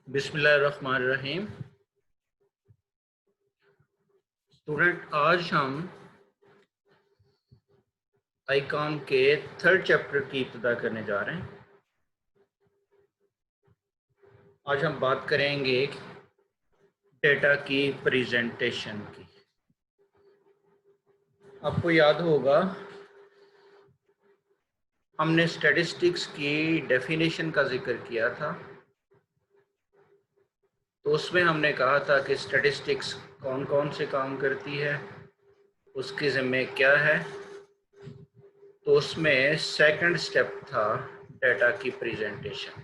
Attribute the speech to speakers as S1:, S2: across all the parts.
S1: बिस्मिल्लाहिर्रहमानिर्रहीम। स्टूडेंट, आज हम आईकॉन के थर्ड चैप्टर की इब्तिदा करने जा रहे हैं। आज हम बात करेंगे डेटा की प्रेजेंटेशन की। आपको याद होगा हमने स्टैटिस्टिक्स की डेफिनेशन का जिक्र किया था, तो उसमें हमने कहा था कि स्टैटिस्टिक्स कौन कौन से काम करती है, उसके ज़िम्मे क्या है। तो उसमें सेकंड स्टेप था डेटा की प्रेजेंटेशन।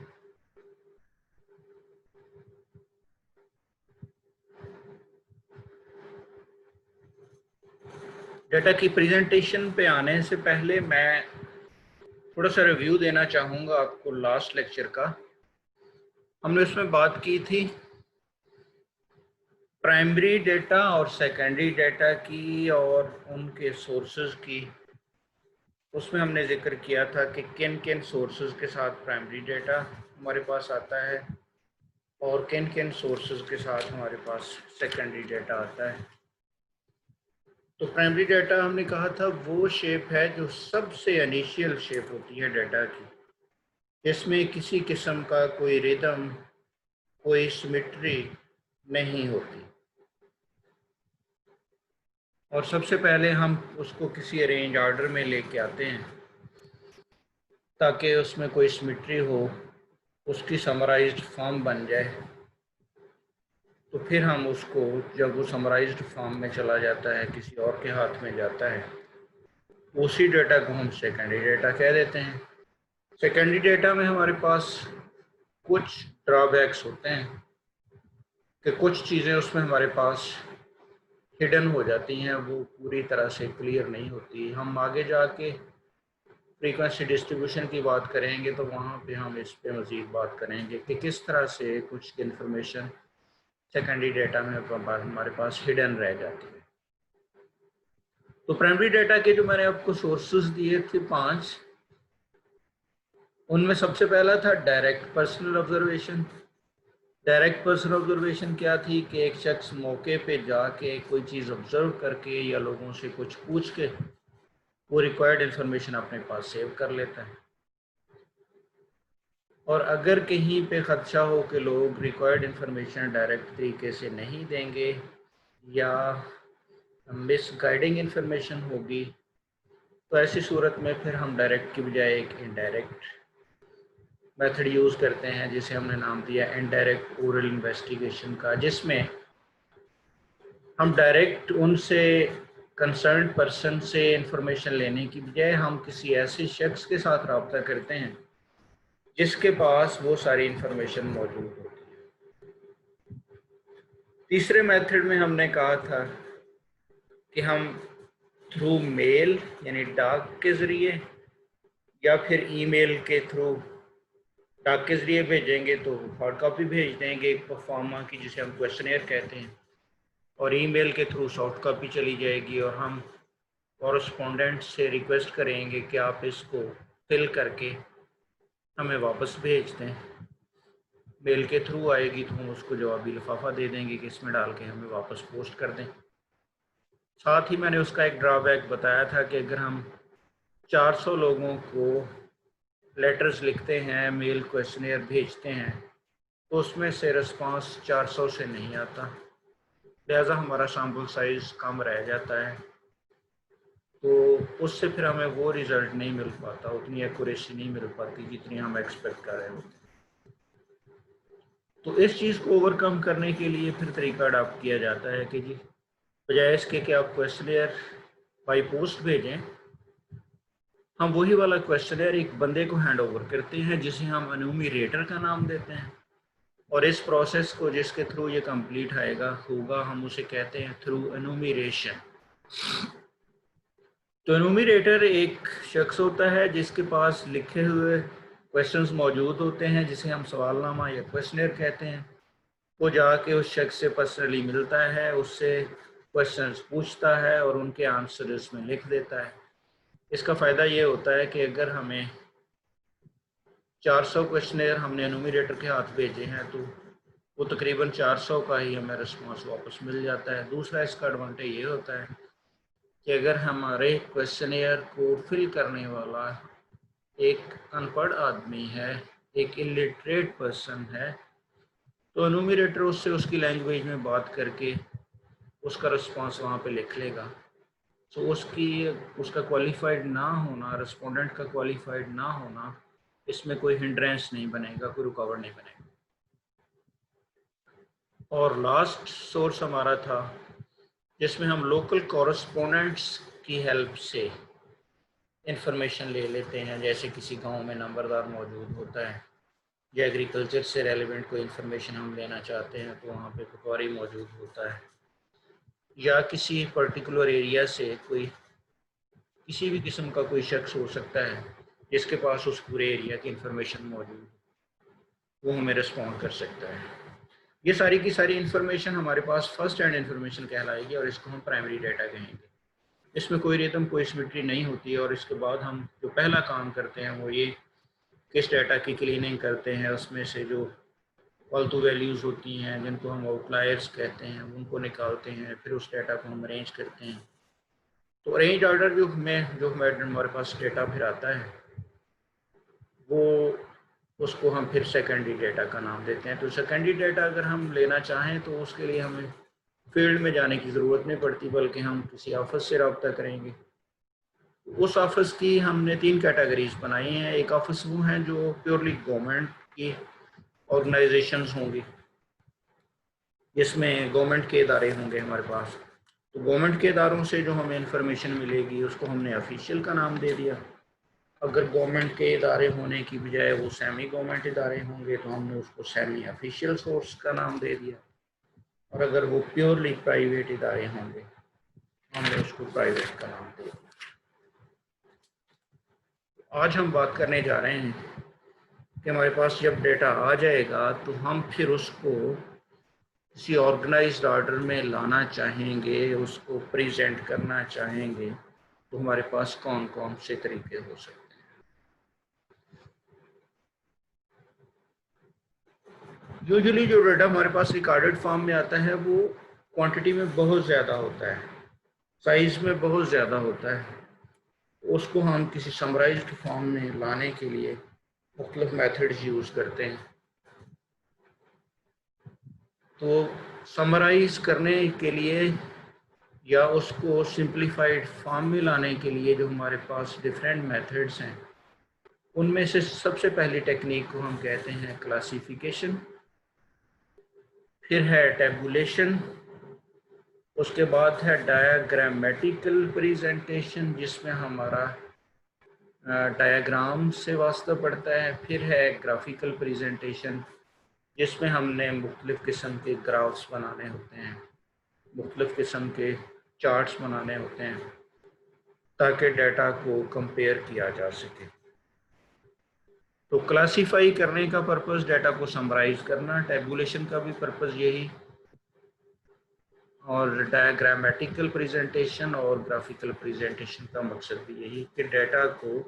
S1: डेटा की प्रेजेंटेशन पे आने से पहले मैं थोड़ा सा रिव्यू देना चाहूँगा आपको लास्ट लेक्चर का। हमने उसमें बात की थी प्राइमरी डेटा और सेकेंडरी डेटा की और उनके सोर्सेज की। उसमें हमने जिक्र किया था कि किन किन सोर्सेज के साथ प्राइमरी डेटा हमारे पास आता है और किन किन सोर्सेज के साथ हमारे पास सेकेंडरी डेटा आता है। तो प्राइमरी डेटा हमने कहा था वो शेप है जो सबसे इनिशियल शेप होती है डेटा की, जिसमें किसी किस्म का कोई रिदम, कोई सिमेट्री नहीं होती। और सबसे पहले हम उसको किसी अरेंज ऑर्डर में लेके आते हैं ताकि उसमें कोई सिमेट्री हो, उसकी समराइज्ड फॉर्म बन जाए। तो फिर हम उसको, जब वो समराइज्ड फॉर्म में चला जाता है, किसी और के हाथ में जाता है, उसी डेटा को हम सेकेंडरी डेटा कह देते हैं। सेकेंडरी डेटा में हमारे पास कुछ ड्रॉबैक्स होते हैं कि कुछ चीज़ें उसमें हमारे पास हिडन हो जाती हैं, वो पूरी तरह से क्लियर नहीं होती। हम आगे जाके फ्रीक्वेंसी डिस्ट्रीब्यूशन की बात करेंगे तो वहाँ पे हम इस पे मज़ीद बात करेंगे कि किस तरह से कुछ इन्फॉर्मेशन सेकेंडरी डेटा में हमारे पास हिडन रह जाती है। तो प्राइमरी डेटा के जो मैंने आपको सोर्सेज दिए थे 5, उनमें सबसे पहला था direct personal observation. Direct personal observation क्या थी कि एक शख्स मौके पे जाके कोई चीज़ ऑब्जर्व करके या लोगों से कुछ पूछ के वो रिक्वायर्ड इन्फॉर्मेशन अपने पास सेव कर लेता है। और अगर कहीं पे ख़दशा हो कि लोग रिक्वायर्ड इन्फॉर्मेशन डायरेक्ट तरीके से नहीं देंगे या मिस गाइडिंग इन्फॉर्मेशन होगी, तो ऐसी सूरत में फिर हम डायरेक्ट की बजाय एक इनडायरेक्ट मेथड यूज़ करते हैं, जिसे हमने नाम दिया इनडायरेक्ट ओरल इन्वेस्टिगेशन का, जिसमें हम डायरेक्ट उनसे, कंसर्न पर्सन से इन्फॉर्मेशन लेने की बजाय हम किसी ऐसे शख्स के साथ रब्ता करते हैं जिसके पास वो सारी इन्फॉर्मेशन मौजूद होती है। तीसरे मेथड में हमने कहा था कि हम थ्रू मेल यानी डाक के ज़रिए या फिर ईमेल के थ्रू, डाक के ज़रिए भेजेंगे तो हार्ड कॉपी भेज देंगे परफॉर्मा की, जिसे हम क्वेश्चनेयर कहते हैं, और ईमेल के थ्रू सॉफ्ट कॉपी चली जाएगी और हम कॉरस्पॉन्डेंट से रिक्वेस्ट करेंगे कि आप इसको फिल करके हमें वापस भेज दें। मेल के थ्रू आएगी तो हम उसको जवाबी लिफाफा दे देंगे कि इसमें डाल के हमें वापस पोस्ट कर दें। साथ ही मैंने उसका एक ड्रॉबैक बताया था कि अगर हम 400 लोगों को लेटर्स लिखते हैं, मेल क्वेश्चनेयर भेजते हैं, तो उसमें से रिस्पांस 400 से नहीं आता, लिहाजा हमारा सैम्पल साइज़ कम रह जाता है। तो उससे फिर हमें वो रिज़ल्ट नहीं मिल पाता, उतनी एक्यूरेसी नहीं मिल पाती जितनी हम एक्सपेक्ट कर रहे होते हैं। तो इस चीज़ को ओवरकम करने के लिए फिर तरीका अडॉप्ट किया जाता है कि जी, बजाय इसके कि आप क्वेश्चनेयर बाई पोस्ट भेजें, हम वही वाला क्वेश्चनेयर एक बंदे को हैंड ओवर करते हैं जिसे हम एन्यूमरेटर का नाम देते हैं, और इस प्रोसेस को जिसके थ्रू ये कंप्लीट होगा हम उसे कहते हैं थ्रू एन्यूमरेशन। तो एन्यूमरेटर एक शख्स होता है जिसके पास लिखे हुए क्वेश्चंस मौजूद होते हैं, जिसे हम सवालनामा या क्वेश्चनेयर कहते हैं। वो जाके उस शख्स से पर्सनली मिलता है, उससे क्वेश्चंस पूछता है और उनके आंसर उसमें लिख देता है। इसका फ़ायदा ये होता है कि अगर हमें 400 क्वेश्चनेयर हमने एन्यूमरेटर के हाथ भेजे हैं तो वो तकरीबन 400 का ही हमें रिस्पॉन्स वापस मिल जाता है। दूसरा इसका एडवांटेज ये होता है कि अगर हमारे क्वेश्चनियर को फिल करने वाला एक अनपढ़ आदमी है, एक इलिटरेट पर्सन है, तो न्यूमरेटर उससे उसकी लैंग्वेज में बात करके उसका रिस्पॉन्स वहाँ पे लिख लेगा। तो उसका क्वालिफाइड ना होना, रिस्पोंडेंट का क्वालिफाइड ना होना, इसमें कोई हिंड्रेंस नहीं बनेगा, कोई रुकावट नहीं बनेगा। और लास्ट सोर्स हमारा था जिसमें हम लोकल कॉरेस्पोंडेंट्स की हेल्प से इंफॉर्मेशन ले लेते हैं। जैसे किसी गांव में नंबरदार मौजूद होता है, या एग्रीकल्चर से रेलिवेंट कोई इंफॉर्मेशन हम लेना चाहते हैं तो वहाँ पे पटवारी मौजूद होता है, या किसी पर्टिकुलर एरिया से कोई किसी भी किस्म का कोई शख्स हो सकता है जिसके पास उस पूरे एरिया की इंफॉर्मेशन मौजूद, वो हमें रिस्पॉन्ड कर सकता है। ये सारी की सारी इंफॉर्मेशन हमारे पास फर्स्ट हैंड इंफॉर्मेशन कहलाएगी और इसको हम प्राइमरी डाटा कहेंगे। इसमें कोई रिदम, कोई सिमेट्री नहीं होती है। और इसके बाद हम जो पहला काम करते हैं वो ये किस डाटा की क्लीनिंग करते हैं, उसमें से जो फालतू वैल्यूज़ होती हैं जिनको हम आउटलायर्स कहते हैं उनको निकालते हैं, फिर उस डाटा को हम अरेंज करते हैं। तो अरेंज ऑर्डर जो हमारे पास डाटा फिर आता है वो उसको हम फिर सेकेंडरी डाटा का नाम देते हैं। तो सेकेंडरी डाटा अगर हम लेना चाहें तो उसके लिए हमें फील्ड में जाने की ज़रूरत नहीं पड़ती, बल्कि हम किसी ऑफिस से रब्ता करेंगे। उस ऑफिस की हमने 3 कैटेगरीज बनाई हैं। एक ऑफिस वो हैं जो प्योरली गवर्नमेंट की ऑर्गेनाइजेशंस होंगी, जिसमें गवर्नमेंट के इदारे होंगे हमारे पास। तो गवर्नमेंट के इदारों से जो हमें इंफॉर्मेशन मिलेगी उसको हमने ऑफिशियल का नाम दे दिया। अगर गवर्नमेंट के इदारे होने की बजाय वो सेमी गवर्नमेंट इदारे होंगे तो हमने उसको सेमी ऑफिशियल सोर्स का नाम दे दिया। और अगर वो प्योरली प्राइवेट इदारे होंगे हमने उसको प्राइवेट का नाम दे दिया। आज हम बात करने जा रहे हैं कि हमारे पास जब डेटा आ जाएगा तो हम फिर उसको किसी ऑर्गेनाइज्ड ऑर्डर में लाना चाहेंगे, उसको प्रेजेंट करना चाहेंगे, तो हमारे पास कौन कौन से तरीके हो सकते हैं। यूजुअली जो डाटा हमारे पास रिकॉर्डेड फॉर्म में आता है वो क्वांटिटी में बहुत ज़्यादा होता है, साइज में बहुत ज़्यादा होता है। उसको हम किसी समराइज्ड फॉर्म में लाने के लिए मुख्तलिफ मेथड्स यूज़ करते हैं। तो समराइज करने के लिए या उसको सिंप्लीफाइड फॉर्म में लाने के लिए जो हमारे पास डिफरेंट मेथड्स हैं, उनमें से सबसे पहली टेक्निक को हम कहते हैं क्लासिफिकेशन, फिर है टेबुलेशन, उसके बाद है डायग्रामेटिकल प्रेजेंटेशन जिसमें हमारा डायग्राम से वास्ता पड़ता है, फिर है ग्राफिकल प्रेजेंटेशन जिसमें हमने मुख्तलिफ़ किस्म के ग्राफ्स बनाने होते हैं, मुख्तलिफ़ किस्म के चार्ट्स बनाने होते हैं ताकि डाटा को कंपेयर किया जा सके। तो क्लासीफाई करने का पर्पस डाटा को समराइज करना, टेबुलेशन का भी पर्पस यही, और डायग्रामेटिकल प्रेजेंटेशन और ग्राफिकल प्रेजेंटेशन का मकसद भी यही कि डाटा को,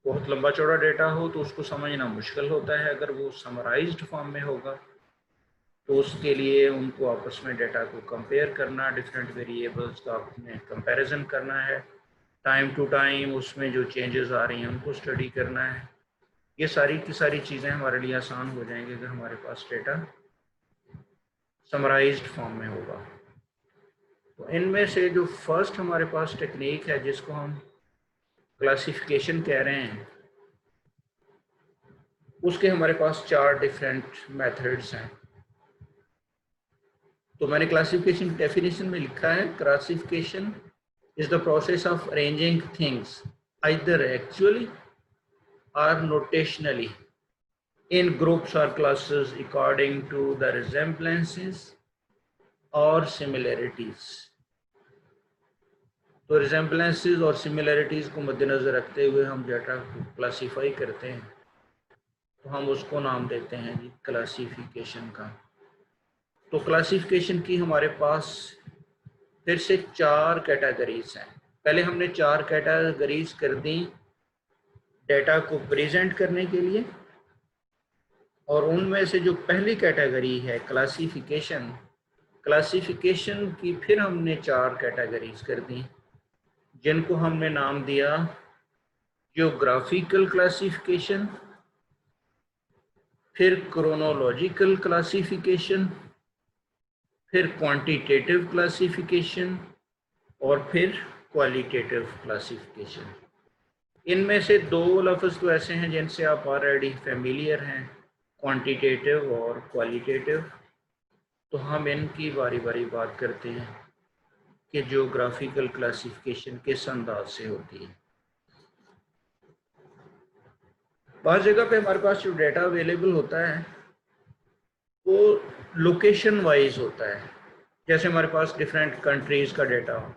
S1: बहुत लंबा चौड़ा डाटा हो तो उसको समझना मुश्किल होता है। अगर वो समराइज्ड फॉर्म में होगा तो उसके लिए उनको आपस में डाटा को कंपेयर करना, डिफरेंट वेरिएबल्स का आपने कंपैरिजन करना है, टाइम टू टाइम उसमें जो चेंजेस आ रही हैं उनको स्टडी करना है। ये सारी की सारी चीज़ें हमारे लिए आसान हो जाएंगी अगर हमारे पास डाटा समराइज्ड फॉर्म में होगा। तो इनमें से जो फर्स्ट हमारे पास टेक्निक है जिसको हम क्लासिफिकेशन कह रहे हैं, उसके हमारे पास 4 डिफरेंट मेथड्स हैं। तो मैंने क्लासिफिकेशन डेफिनेशन में लिखा है, classification is the process of arranging things either actually or notationally in groups or classes according to the resemblances or similarities। तो resemblances और similarities को मद्देनजर रखते हुए हम डाटा को क्लासीफाई करते हैं, तो हम उसको नाम देते हैं जी क्लासिफिकेशन का। तो क्लासिफिकेशन की हमारे पास फिर से 4 कैटेगरीज हैं। पहले हमने 4 कैटेगरीज कर दी डाटा को प्रेजेंट करने के लिए, और उनमें से जो पहली कैटेगरी है क्लासिफिकेशन, क्लासिफिकेशन की फिर हमने 4 कैटेगरीज कर दी, जिनको हमने नाम दिया जियोग्राफिकल क्लासिफिकेशन, फिर क्रोनोलॉजिकल क्लासिफिकेशन, फिर क्वांटिटेटिव क्लासिफिकेशन और फिर क्वालिटेटिव क्लासिफिकेशन। इनमें से 2 लफ्ज़ तो ऐसे हैं जिनसे आप ऑलरेडी फेमिलियर हैं, क्वांटिटेटिव और क्वालिटेटिव। तो हम इनकी बारी बारी बात करते हैं कि जियोग्राफिकल क्लासिफिकेशन किस अंदाज से होती है। बाज़ जगह पे हमारे पास जो डेटा अवेलेबल होता है वो लोकेशन वाइज होता है। जैसे हमारे पास डिफरेंट कंट्रीज़ का डेटा हो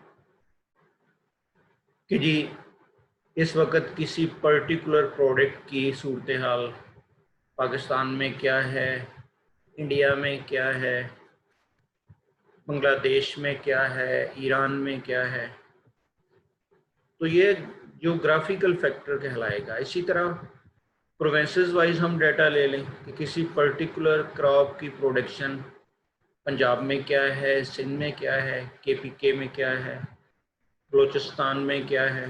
S1: कि जी इस वक्त किसी पर्टिकुलर प्रोडक्ट की सूरत हाल पाकिस्तान में क्या है, इंडिया में क्या है, बांग्लादेश में क्या है, ईरान में क्या है, तो ये जियोग्राफिकल फैक्टर कहलाएगा। इसी तरह प्रोविंसेस वाइज हम डाटा ले लें कि किसी पर्टिकुलर क्रॉप की प्रोडक्शन पंजाब में क्या है, सिंध में क्या है, KPK में क्या है, बलूचिस्तान में क्या है,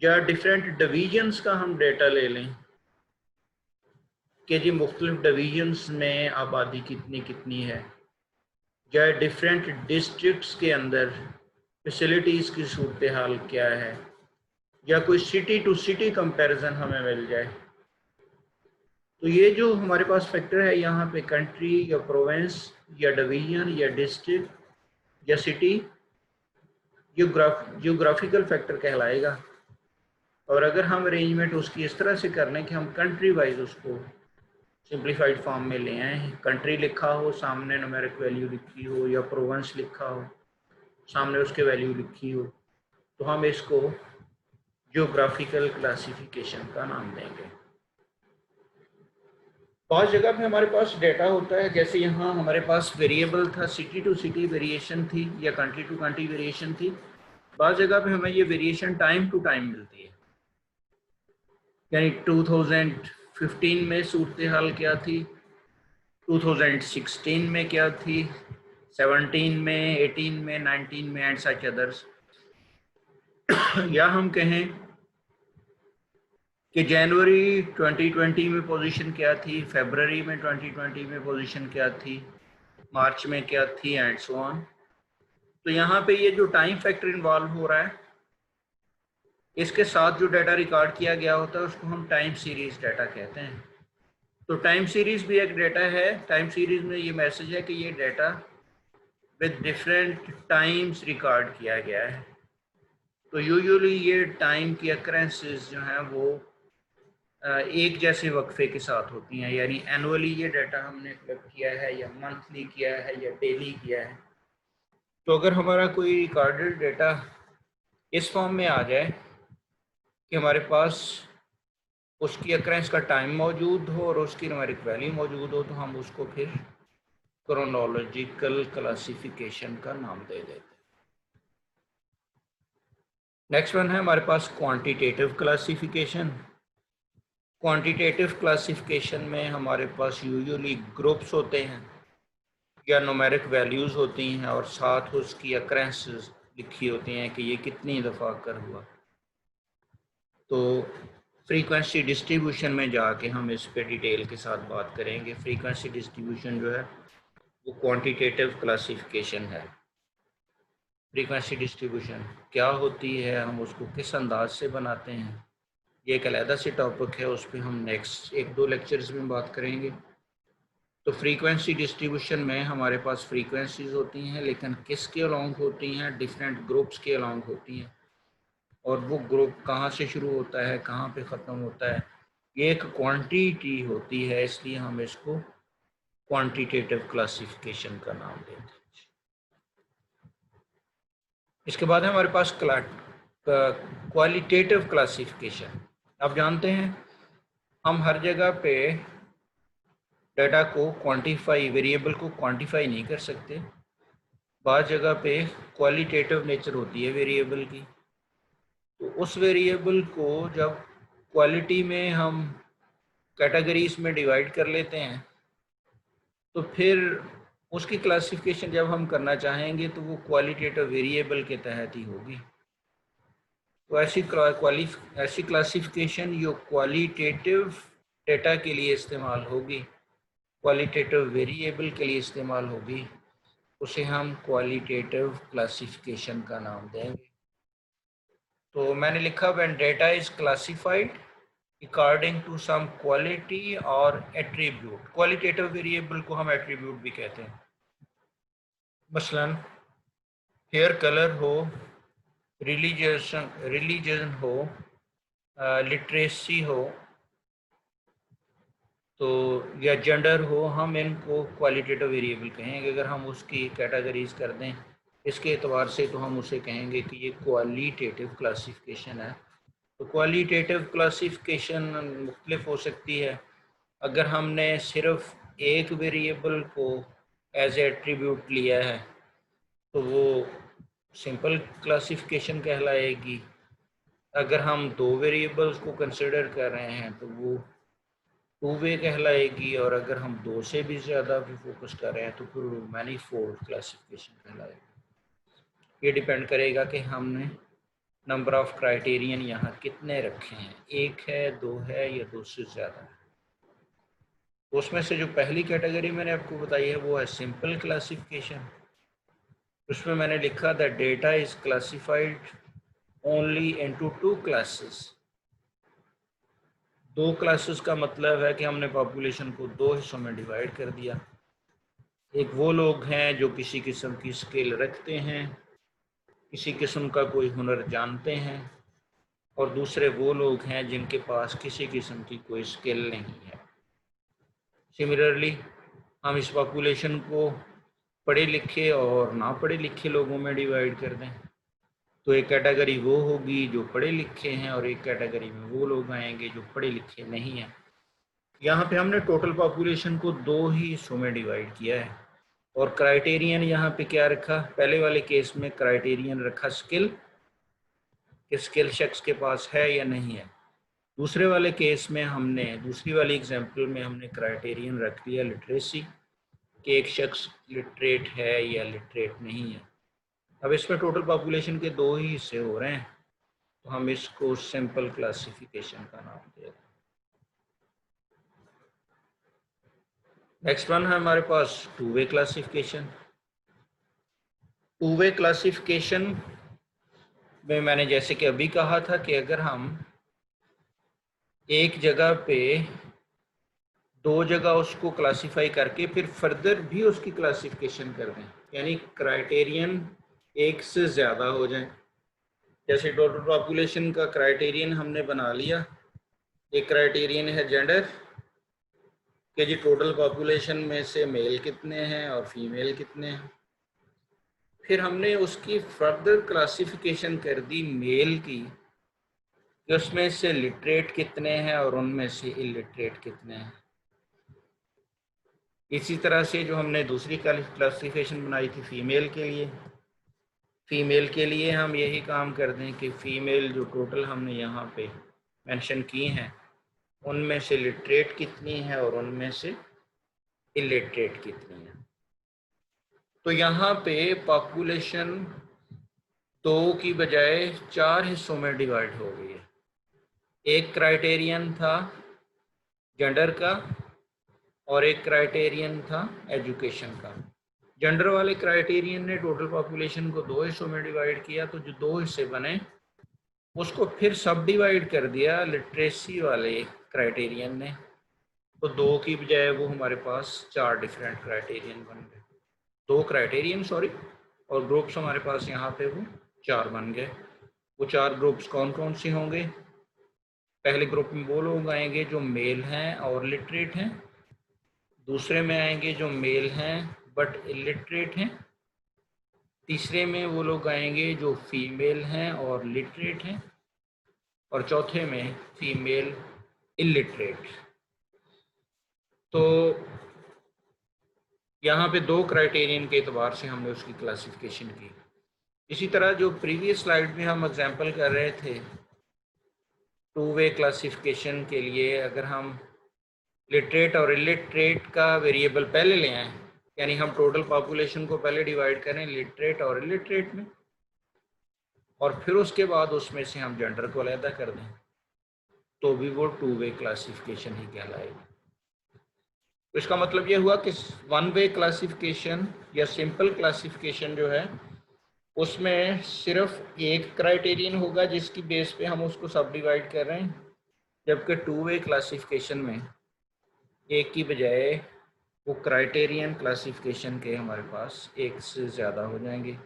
S1: या डिफरेंट डिवीजन्स का हम डेटा ले लें कि जी मुख्तलिफ डिवीजन्स में आबादी कितनी कितनी है, या डिफरेंट डिस्ट्रिक्ट्स के अंदर फैसिलिटीज़ की सूरत हाल क्या है, या कोई सिटी टू सिटी कंपैरिजन हमें मिल जाए। तो ये जो हमारे पास फैक्टर है यहाँ पे कंट्री या प्रोविंस या डिवीजन या डिस्ट्रिक्ट या सिटी जियोग्राफिकल फैक्टर कहलाएगा। और अगर हम अरेंजमेंट उसकी इस तरह से कर लें कि हम कंट्री वाइज उसको सिंप्लीफाइड फॉर्म में ले आए, कंट्री लिखा हो सामने न्यूमेरिक वैल्यू लिखी हो, या प्रोविंस लिखा हो सामने उसके वैल्यू लिखी हो, तो हम इसको जियोग्राफिकल क्लासिफिकेशन का नाम देंगे। बहुत जगह पे हमारे पास डेटा होता है, जैसे यहाँ हमारे पास वेरिएबल था, सिटी टू सिटी वेरिएशन थी या कंट्री टू कंट्री वेरिएशन थी। बहुत जगह पे हमें ये वेरिएशन टाइम टू टाइम मिलती है, यानी 2015 में सूरत हाल क्या थी, 2016 में क्या थी, 17 में, 18 में, 19 में एंड सच अदर्स। या हम कहें कि जनवरी 2020 में पोजीशन क्या थी, फरवरी में 2020 में पोजीशन क्या थी, मार्च में क्या थी एंड सो ऑन। तो यहाँ पे ये जो टाइम फैक्टर इन्वॉल्व हो रहा है, इसके साथ जो डाटा रिकॉर्ड किया गया होता है उसको हम टाइम सीरीज डाटा कहते हैं। तो टाइम सीरीज भी एक डाटा है। टाइम सीरीज में ये मैसेज है कि ये data with different times record किया गया है। तो यूजुअली ये टाइम की अकरेंसेस जो हैं वो एक जैसे वक्फे के साथ होती हैं, यानी एनुअली ये डाटा हमने कलेक्ट किया है या मंथली किया है या डेली किया है। तो अगर हमारा कोई रिकॉर्डेड डाटा इस फॉर्म में आ जाए कि हमारे पास उसकी अकरेंस का टाइम मौजूद हो और उसकी न्यूमेरिक वैल्यू मौजूद हो, तो हम उसको फिर क्रोनोलॉजिकल क्लासिफिकेशन का नाम दे देते हैं। नेक्स्ट वन है हमारे पास क्वांटिटेटिव क्लासिफिकेशन। क्वांटिटेटिव क्लासिफिकेशन में हमारे पास यूजुअली ग्रुप्स होते हैं या न्यूमेरिक वैल्यूज़ होती हैं और साथ उसकी अकरेंसेस लिखी होती हैं कि ये कितनी दफ़ा कर हुआ। तो फ्रीक्वेंसी डिस्ट्रीब्यूशन में जाके हम इस पे डिटेल के साथ बात करेंगे। फ्रीक्वेंसी डिस्ट्रीब्यूशन जो है वो क्वांटिटेटिव क्लासिफिकेशन है। फ्रीक्वेंसी डिस्ट्रीब्यूशन क्या होती है, हम उसको किस अंदाज से बनाते हैं, ये एक अलहदा से टॉपिक है, उस पर हम नेक्स्ट 1-2 लेक्चर्स में बात करेंगे। तो फ्रीक्वेंसी डिस्ट्रीब्यूशन में हमारे पास फ्रीक्वेंसीज होती हैं, लेकिन किसके अलोंग होती हैं, डिफरेंट ग्रुप्स के अलोंग होती हैं, और वो ग्रुप कहाँ से शुरू होता है कहाँ पे ख़त्म होता है, ये एक क्वांटिटी होती है, इसलिए हम इसको क्वांटिटेटिव क्लासिफिकेशन का नाम देते हैं। इसके बाद है हमारे पास क्वालिटेटिव क्लासिफिकेशन। आप जानते हैं हम हर जगह पे डाटा को क्वांटिफाई, वेरिएबल को क्वांटिफाई नहीं कर सकते। बाज़ जगह पे क्वालिटेटिव नेचर होती है वेरिएबल की, तो उस वेरिएबल को जब क्वालिटी में हम कैटेगरीज में डिवाइड कर लेते हैं, तो फिर उसकी क्लासिफिकेशन जब हम करना चाहेंगे तो वो क्वालिटेटिव वेरिएबल के तहत ही होगी। तो ऐसी क्लासिफिकेशन जो क्वालिटेटिव डेटा के लिए इस्तेमाल होगी, क्वालिटेटिव वेरिएबल के लिए इस्तेमाल होगी, उसे हम क्वालिटेटिव क्लासिफिकेशन का नाम देंगे। तो मैंने लिखा when data is classified according to some quality और एट्रीब्यूट। क्वालिटेटिव वेरिएबल को हम एट्रीब्यूट भी कहते हैं। मसलन हेयर कलर हो, रिलीजन हो, लिटरेसी हो, तो या जेंडर हो, हम इनको क्वालिटेटिव वेरिएबल कहेंगे। अगर हम उसकी कैटेगरीज कर दें इसके एतबार से तो हम उसे कहेंगे कि ये क्वालिटेटिव क्लासिफिकेशन है। तो क्वालिटेटिव क्लासिफिकेशन मुख्तलिफ हो सकती है। अगर हमने सिर्फ एक वेरिएबल को एज एट्रीब्यूट लिया है तो वो सिंपल क्लासिफिकेशन कहलाएगी। अगर हम दो वेरिएबल्स को कंसिडर कर रहे हैं तो वो टू वे कहलाएगी, और अगर हम दो से भी ज़्यादा भी फोकस कर रहे हैं तो फिर मैनीफोल्ड क्लासिफिकेशन कहलाएगी। ये डिपेंड करेगा कि हमने नंबर ऑफ क्राइटेरियन यहाँ कितने रखे हैं, एक है, दो है या दो से ज़्यादा है। उसमें से जो पहली कैटेगरी मैंने आपको बताई है वो है सिंपल क्लासिफिकेशन। उसमें मैंने लिखा that data is classified only into two classes. दो क्लासेस का मतलब है कि हमने पॉपुलेशन को दो हिस्सों में डिवाइड कर दिया। एक वो लोग हैं जो किसी किस्म की स्किल रखते हैं, किसी किस्म का कोई हुनर जानते हैं, और दूसरे वो लोग हैं जिनके पास किसी किस्म की कोई स्किल नहीं है। सिमिलरली हम इस पॉपुलेशन को पढ़े लिखे और ना पढ़े लिखे लोगों में डिवाइड कर दें तो एक कैटेगरी वो होगी जो पढ़े लिखे हैं और एक कैटेगरी में वो लोग आएंगे जो पढ़े लिखे नहीं हैं। यहाँ पे हमने टोटल पॉपुलेशन को दो ही हिस्सों में डिवाइड किया है, और क्राइटेरियन यहाँ पे क्या रखा, पहले वाले केस में क्राइटेरियन रखा स्किल, कि स्किल शख्स के पास है या नहीं है। दूसरे वाले केस में हमने, दूसरी वाली एग्जांपल में हमने क्राइटेरियन रख दिया लिटरेसी, कि एक शख्स लिटरेट है या लिटरेट नहीं है। अब इसमें टोटल पॉपुलेशन के दो ही हिस्से हो रहे हैं तो हम इसको सिंपल क्लासिफिकेशन का नाम दे रहे हैं। नेक्स्ट वन है हमारे पास two way classification. Two way classification में मैंने जैसे कि अभी कहा था कि अगर हम एक जगह पे दो जगह उसको क्लासिफाई करके फिर फर्दर भी उसकी क्लासिफिकेशन कर दें, यानी क्राइटेरियन एक से ज़्यादा हो जाए। जैसे टोटल पॉपुलेशन का क्राइटेरियन हमने बना लिया, एक क्राइटेरियन है जेंडर, कि जी टोटल पॉपुलेशन में से मेल कितने हैं और फीमेल कितने हैं। फिर हमने उसकी फर्दर क्लासिफिकेशन कर दी मेल की, कि उसमें से लिटरेट कितने हैं और उनमें से इलिटरेट कितने हैं। इसी तरह से जो हमने दूसरी क्लासिफिकेशन बनाई थी फीमेल के लिए, फ़ीमेल के लिए हम यही काम कर दें कि फ़ीमेल जो टोटल हमने यहाँ पे मेंशन की हैं उनमें से लिटरेट कितनी है और उनमें से इलिटरेट कितनी है। तो यहाँ पे पॉपुलेशन दो की बजाय चार हिस्सों में डिवाइड हो गई है। एक क्राइटेरियन था जेंडर का और एक क्राइटेरियन था एजुकेशन का। जेंडर वाले क्राइटेरियन ने टोटल पॉपुलेशन को दो हिस्सों में डिवाइड किया, तो जो दो हिस्से बने उसको फिर सब डिवाइड कर दिया लिटरेसी वाले क्राइटेरियन ने, तो दो की बजाय वो हमारे पास चार डिफरेंट क्राइटेरियन बन गए, दो क्राइटेरियन सॉरी, और ग्रुप्स हमारे पास यहाँ पे वो चार बन गए। वो चार ग्रुप्स कौन कौन से होंगे? पहले ग्रुप में वो लोग आएंगे जो मेल हैं और लिटरेट हैं, दूसरे में आएंगे जो मेल हैं बट इलिटरेट हैं, तीसरे में वो लोग आएंगे जो फीमेल हैं और लिटरेट हैं, और चौथे में फीमेल इलिटरेट। तो यहाँ पे दो क्राइटेरियन के एतबार से हमने उसकी क्लासिफिकेशन की। इसी तरह जो प्रीवियस स्लाइड में हम एग्जांपल कर रहे थे टू वे क्लासिफिकेशन के लिए, अगर हम लिटरेट और इलिटरेट का वेरिएबल पहले ले आए, यानी हम टोटल पॉपुलेशन को पहले डिवाइड करें लिटरेट और इलिटरेट में, और फिर उसके बाद उसमें से हम जेंडर को अलहदा कर दें, तो भी वो टू वे क्लासिफिकेशन ही कहलाएगी। तो इसका मतलब ये हुआ कि वन वे क्लासिफिकेशन या सिंपल क्लासिफिकेशन जो है उसमें सिर्फ एक क्राइटेरियन होगा जिसकी बेस पे हम उसको सब डिवाइड कर रहे हैं, जबकि टू वे क्लासिफिकेशन में एक की बजाय वो क्राइटेरियन क्लासिफिकेशन के हमारे पास एक से ज़्यादा हो जाएंगे।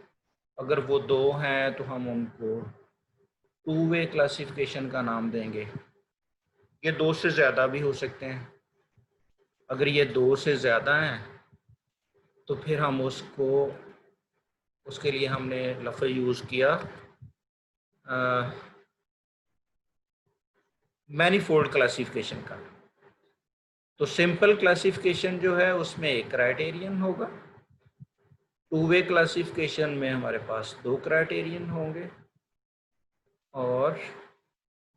S1: अगर वो दो हैं तो हम उनको टू वे क्लासिफिकेशन का नाम देंगे। ये दो से ज़्यादा भी हो सकते हैं। अगर ये दो से ज़्यादा हैं तो फिर हम उसको, उसके लिए हमने लफ्ज़ यूज़ किया मैनीफोल्ड क्लासिफिकेशन का। तो सिंपल क्लासिफिकेशन जो है उसमें एक क्राइटेरियन होगा, टू वे क्लासिफिकेशन में हमारे पास दो क्राइटेरियन होंगे, और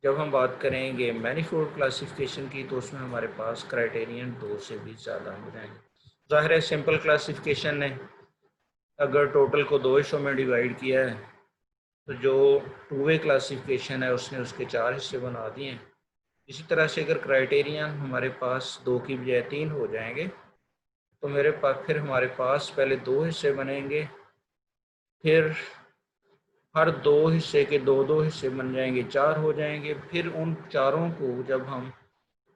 S1: जब हम बात करेंगे मैनीफोल्ड क्लासिफिकेशन की तो उसमें हमारे पास क्राइटेरियन दो से भी ज़्यादा हो जाएंगे। ज़ाहिर है सिंपल क्लासिफिकेशन ने अगर टोटल को दो हिस्सों में डिवाइड किया है तो जो टू वे क्लासिफिकेशन है उसने उसके चार हिस्से बना दिए हैं। इसी तरह से अगर क्राइटेरियन हमारे पास दो की बजाय तीन हो जाएंगे तो मेरे पास फिर हमारे पास पहले दो हिस्से बनेंगे, फिर हर दो हिस्से के दो दो हिस्से बन जाएंगे, चार हो जाएंगे, फिर उन चारों को जब हम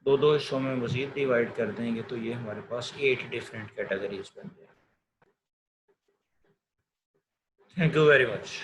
S1: दो दो हिस्सों में मज़ीद डिवाइड कर देंगे तो ये हमारे पास 8 डिफरेंट कैटेगरीज बन जाएंगे। Thank you very much.